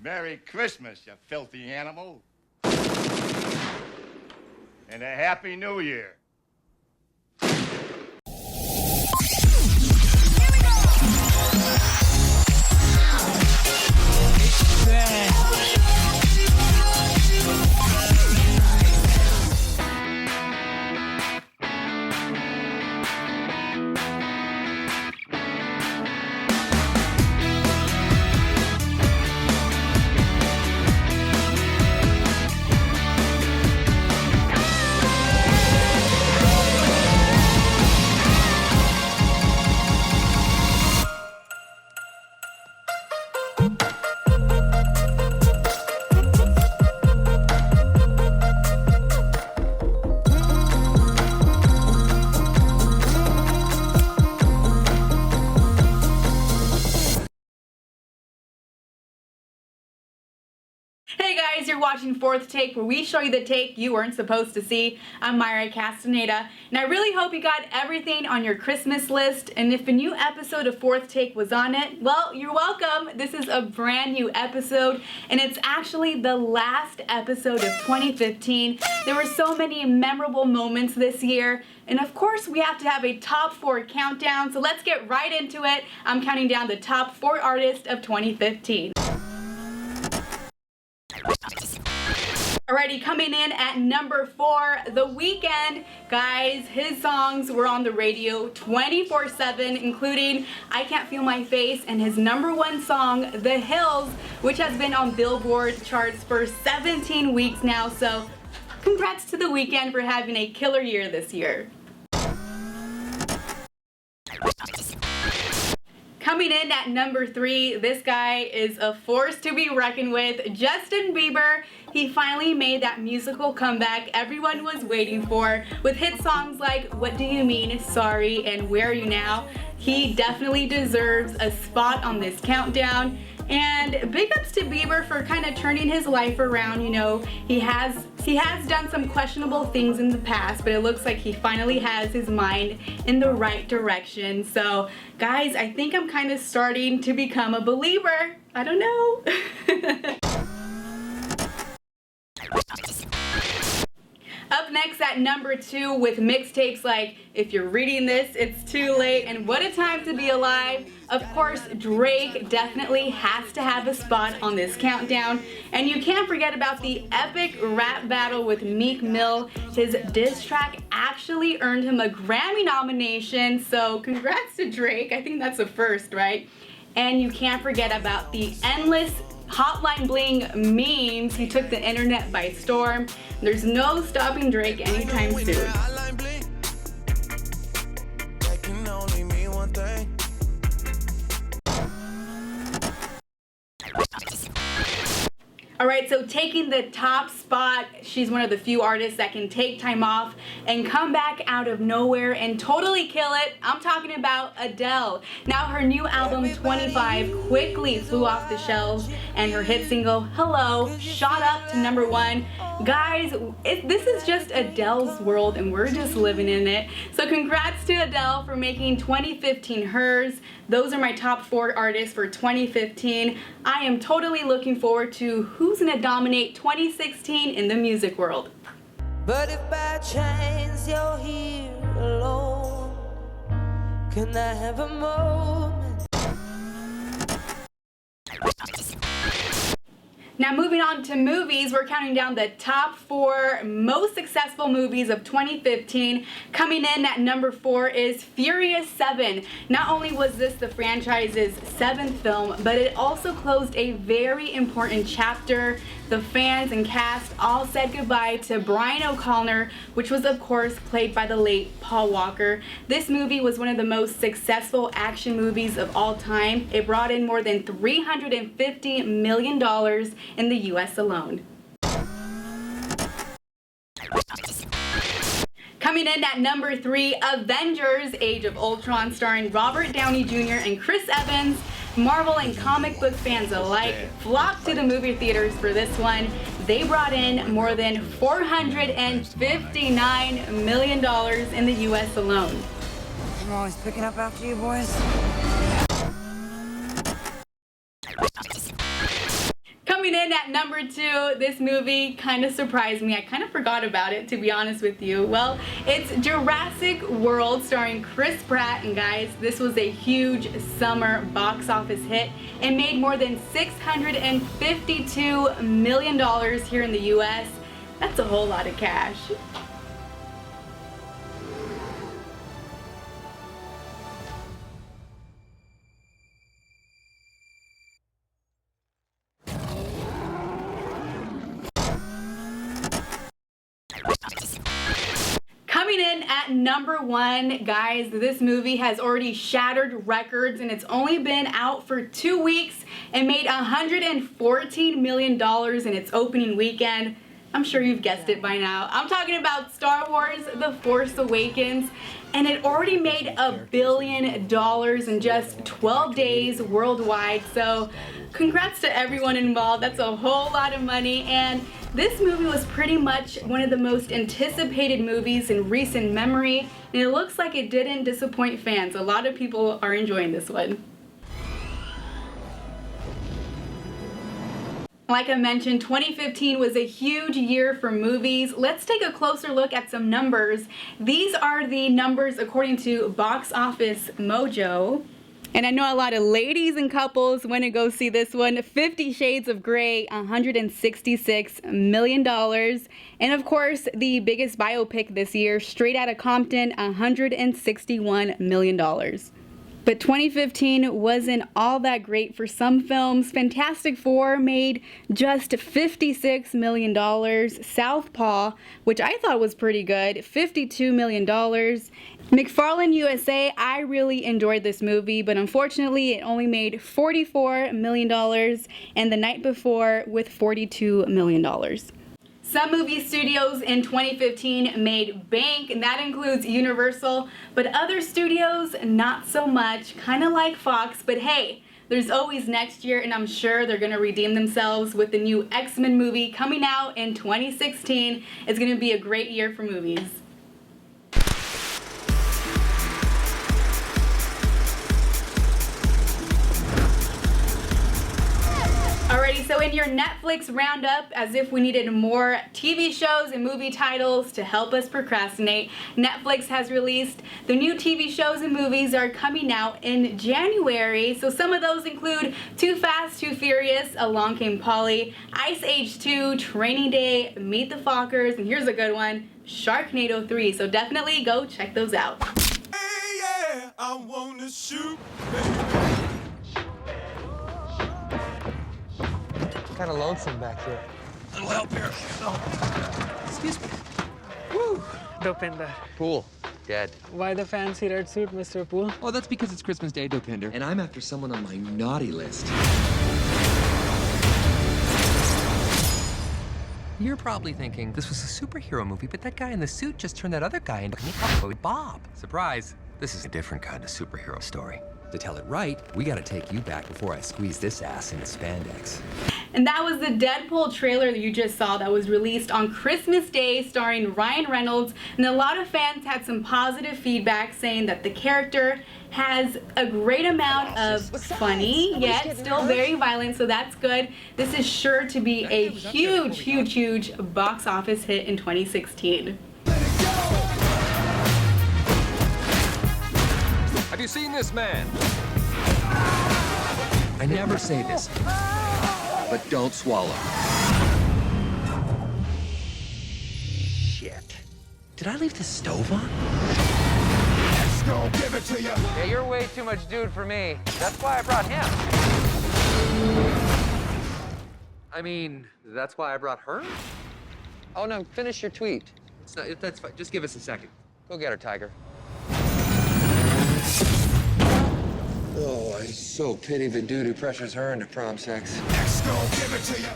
Merry Christmas, you filthy animal. And a Happy New Year. Hey guys, you're watching Fourth Take, where we show you the take you weren't supposed to see. I'm Mayra Castaneda, and I really hope you got everything on your Christmas list, and if a new episode of Fourth Take was on it, well, you're welcome. This is a brand new episode, and it's actually the last episode of 2015. There were so many memorable moments this year, and of course we have to have a top 4 countdown, so let's get right into it. I'm counting down the top 4 artists of 2015. Alrighty, coming in at number 4, The Weeknd. Guys, his songs were on the radio 24/7, including I Can't Feel My Face and his #1 song, The Hills, which has been on Billboard charts for 17 weeks now, so congrats to The Weeknd for having a killer year this year. Coming in at number 3, this guy is a force to be reckoned with, Justin Bieber. He finally made that musical comeback everyone was waiting for, with hit songs like What Do You Mean, Sorry, and Where Are You Now. He definitely deserves a spot on this countdown. And big ups to Bieber for kind of turning his life around. You know, he has done some questionable things in the past, but it looks like he finally has his mind in the right direction. So guys, I think I'm kind of starting to become a believer. I don't know. Up next at number 2 with mixtapes like If You're Reading This, It's Too Late, and What a Time to Be Alive. Of course, Drake definitely has to have a spot on this countdown. And you can't forget about the epic rap battle with Meek Mill. His diss track actually earned him a Grammy nomination, so congrats to Drake. I think that's a first, right? And you can't forget about the endless Hotline Bling memes. He took the internet by storm. There's no stopping Drake anytime soon. Alright, so taking the top spot, she's one of the few artists that can take time off and come back out of nowhere and totally kill it. I'm talking about Adele. Now her new album 25 quickly flew off the shelves, and her hit single Hello shot up to #1. Guys, this is just Adele's world and we're just living in it. So congrats to Adele for making 2015 hers. Those are my top 4 artists for 2015. I am totally looking forward to who's gonna dominate 2016 in the music world. But if by chance you're here alone, can I have a moment? Now moving on to movies, we're counting down the top 4 most successful movies of 2015. Coming in at number 4 is Furious 7. Not only was this the franchise's 7th film, but it also closed a very important chapter. The fans and cast all said goodbye to Brian O'Connor, which was of course played by the late Paul Walker. This movie was one of the most successful action movies of all time. It brought in more than $350 million in the US alone. Coming in at number 3, Avengers: Age of Ultron, starring Robert Downey Jr. and Chris Evans. Marvel and comic book fans alike flocked to the movie theaters for this one. They brought in more than $459 million in the US alone. I'm always picking up after you boys. Coming in at number 2, this movie kind of surprised me. I kind of forgot about it, to be honest with you. Well, it's Jurassic World starring Chris Pratt, and guys, this was a huge summer box office hit and made more than $652 million here in the US. That's a whole lot of cash. Coming in at number 1, guys, this movie has already shattered records and it's only been out for 2 weeks and made $114 million in its opening weekend. I'm sure you've guessed it by now. I'm talking about Star Wars The Force Awakens, and it already made $1 billion in just 12 days worldwide. So congrats to everyone involved. That's a whole lot of money, and this movie was pretty much one of the most anticipated movies in recent memory, and it looks like it didn't disappoint fans. A lot of people are enjoying this one. Like I mentioned, 2015 was a huge year for movies. Let's take a closer look at some numbers. These are the numbers according to Box Office Mojo. And I know a lot of ladies and couples went to go see this one. 50 Shades of Grey, $166 million. And of course, the biggest biopic this year, Straight Outta Compton, $161 million. But 2015 wasn't all that great for some films. Fantastic Four made just $56 million. Southpaw, which I thought was pretty good, $52 million. McFarlane USA, I really enjoyed this movie, but unfortunately it only made $44 million, and The Night Before with $42 million. Some movie studios in 2015 made bank, and that includes Universal, but other studios, not so much, kind of like Fox, but hey, there's always next year, and I'm sure they're going to redeem themselves with the new X-Men movie coming out in 2016. It's going to be a great year for movies. Alrighty, so in your Netflix roundup, as if we needed more TV shows and movie titles to help us procrastinate, Netflix has released the new TV shows and movies are coming out in January. So some of those include Too Fast, Too Furious, Along Came Polly, Ice Age 2, Training Day, Meet the Fockers, and here's a good one, Sharknado 3. So definitely go check those out. Hey, yeah, I wanna shoot. Kind of lonesome back here. Little help here. Oh. Excuse me. Woo! Dopinder. Pool. Dead. Why the fancy red suit, Mr. Poole? Oh, that's because it's Christmas Day, Dopinder. And I'm after someone on my naughty list. You're probably thinking, this was a superhero movie, but that guy in the suit just turned that other guy into Bob. Surprise! This is a different kind of superhero story. To tell it right, we gotta take you back before I squeeze this ass into spandex. And that was the Deadpool trailer that you just saw that was released on Christmas Day starring Ryan Reynolds. And a lot of fans had some positive feedback saying that the character has a great amount of funny, yet still very violent, so that's good. This is sure to be a huge, huge, huge box office hit in 2016. Have you seen this man? I never say this, but don't swallow. Shit. Did I leave the stove on? Let's go give it to you. Yeah, you're way too much dude for me. That's why I brought him. I mean, that's why I brought her? Oh, no, finish your tweet. That's fine. Just give us a second. Go get her, Tiger. Oh, I so pity the dude who pressures her into prom sex. Let's go give it to you.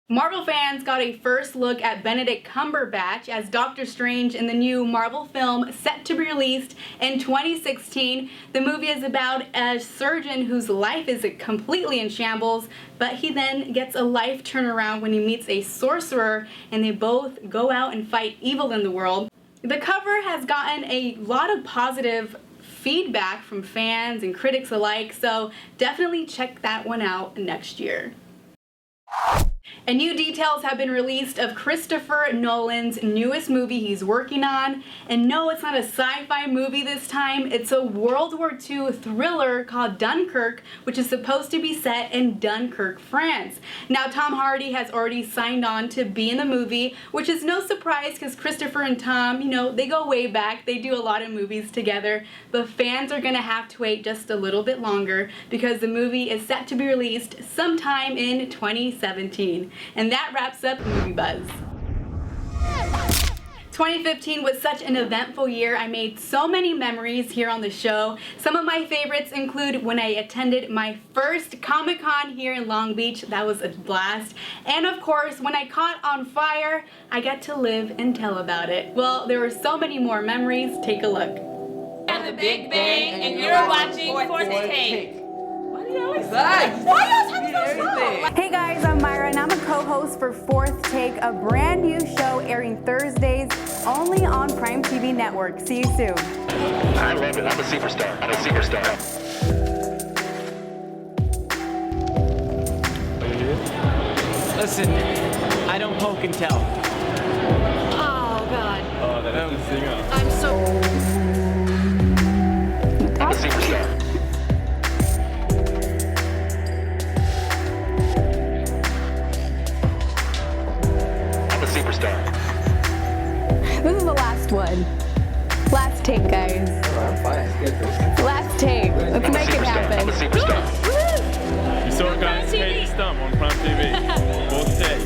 Marvel fans got a first look at Benedict Cumberbatch as Doctor Strange in the new Marvel film set to be released in 2016. The movie is about a surgeon whose life is completely in shambles, but he then gets a life turnaround when he meets a sorcerer and they both go out and fight evil in the world. The cover has gotten a lot of positive feedback from fans and critics alike, so definitely check that one out next year. And new details have been released of Christopher Nolan's newest movie he's working on. And no, it's not a sci-fi movie this time. It's a World War II thriller called Dunkirk, which is supposed to be set in Dunkirk, France. Now, Tom Hardy has already signed on to be in the movie, which is no surprise because Christopher and Tom, you know, they go way back. They do a lot of movies together. But fans are going to have to wait just a little bit longer because the movie is set to be released sometime in 2017. And that wraps up Movie Buzz. 2015 was such an eventful year. I made so many memories here on the show. Some of my favorites include when I attended my first Comic-Con here in Long Beach. That was a blast. And of course, when I caught on fire, I got to live and tell about it. Well, there were so many more memories. Take a look. The Big Bang, and you're watching Fourth Take. What are you always saying? Why are you always talking so slow? Hey guys, I'm Mayra and I'm a co-host for Fourth Take, a brand new show airing Thursdays only on Prime TV Network. See you soon. I love it. I'm a superstar. I'm a superstar. Listen, I don't poke and tell. Oh, God. Oh, that is the singer. I'm so... I'm a superstar. I'm a superstar. This is the last one. Last take, guys. Last take. Let's make it I'm a happen. superstar. You saw a guy take the stump on Prime TV. Fourth Take.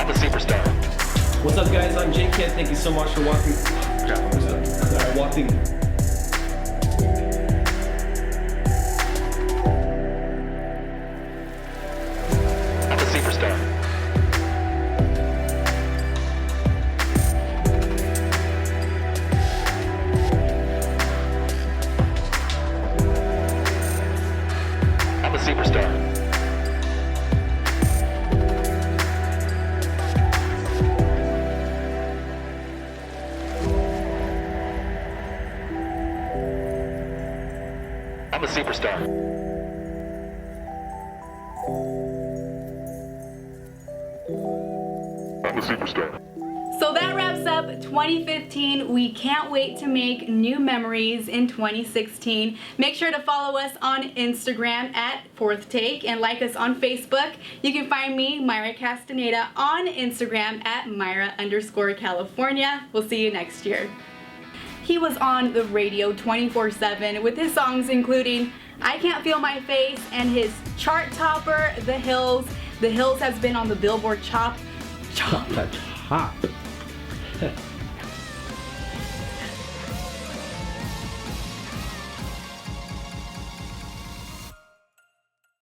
I'm a superstar. What's up, guys? I'm Jake Kid. Thank you so much for watching. I'm a superstar. I'm a superstar. I'm a superstar. I'm a superstar. So that wraps up 2015. We can't wait to make new memories in 2016. Make sure to follow us on Instagram at Fourth Take and like us on Facebook. You can find me, Mayra Castaneda, on Instagram at Mayra_California. We'll see you next year. He was on the radio 24/7 with his songs including I Can't Feel My Face and his chart topper, The Hills. The Hills has been on the Billboard Top.